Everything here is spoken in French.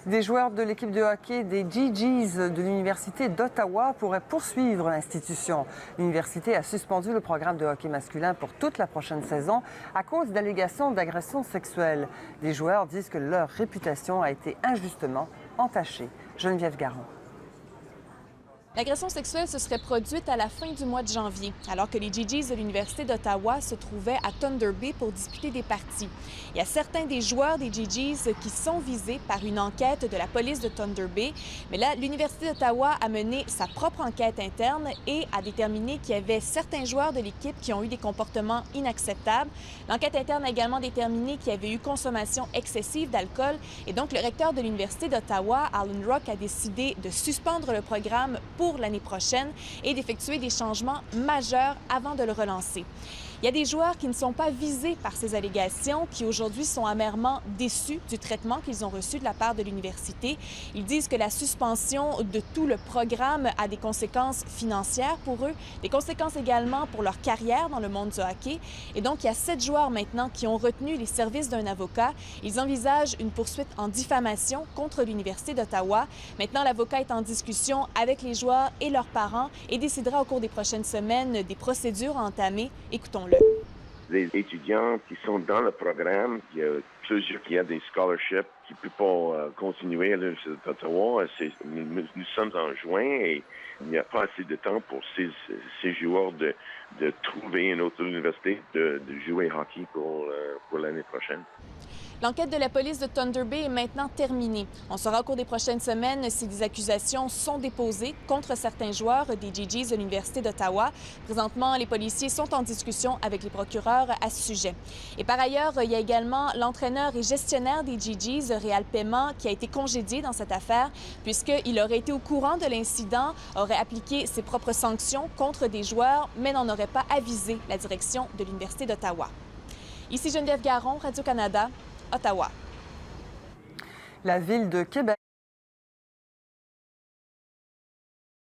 Des joueurs de l'équipe de hockey des Gee-Gees de l'Université d'Ottawa pourraient poursuivre l'institution. L'université a suspendu le programme de hockey masculin pour toute la prochaine saison à cause d'allégations d'agression sexuelle. Les joueurs disent que leur réputation a été injustement entachée. Geneviève Garon. L'agression sexuelle se serait produite à la fin du mois de janvier, alors que les Gee-Gees de l'Université d'Ottawa se trouvaient à Thunder Bay pour disputer des parties. Il y a certains des joueurs des Gee-Gees qui sont visés par une enquête de la police de Thunder Bay, mais là, l'Université d'Ottawa a mené sa propre enquête interne et a déterminé qu'il y avait certains joueurs de l'équipe qui ont eu des comportements inacceptables. L'enquête interne a également déterminé qu'il y avait eu consommation excessive d'alcool et donc le recteur de l'Université d'Ottawa, Alan Rock, a décidé de suspendre le programme pour l'année prochaine et d'effectuer des changements majeurs avant de le relancer. Il y a des joueurs qui ne sont pas visés par ces allégations, qui aujourd'hui sont amèrement déçus du traitement qu'ils ont reçu de la part de l'université. Ils disent que la suspension de tout le programme a des conséquences financières pour eux, des conséquences également pour leur carrière dans le monde du hockey. Et donc, il y a 7 joueurs maintenant qui ont retenu les services d'un avocat. Ils envisagent une poursuite en diffamation contre l'Université d'Ottawa. Maintenant, l'avocat est en discussion avec les joueurs et leurs parents et décidera au cours des prochaines semaines des procédures à entamer. Écoutons-le. Les étudiants qui sont dans le programme, il y a plusieurs qui ont des scholarships qui ne peuvent pas continuer à l'Université d'Ottawa. Nous sommes en juin et il n'y a pas assez de temps pour ces joueurs de trouver une autre université, de jouer hockey pour l'année prochaine. L'enquête de la police de Thunder Bay est maintenant terminée. On saura au cours des prochaines semaines si des accusations sont déposées contre certains joueurs des Gee-Gees de l'Université d'Ottawa. Présentement, les policiers sont en discussion avec les procureurs à ce sujet. Et par ailleurs, il y a également l'entraîneur et gestionnaire des Gee-Gees, Réal Paiement, qui a été congédié dans cette affaire puisqu'il aurait été au courant de l'incident, aurait appliqué ses propres sanctions contre des joueurs, mais n'en aurait pas avisé la direction de l'Université d'Ottawa. Ici Geneviève Garon, Radio-Canada, Ottawa. La ville de Québec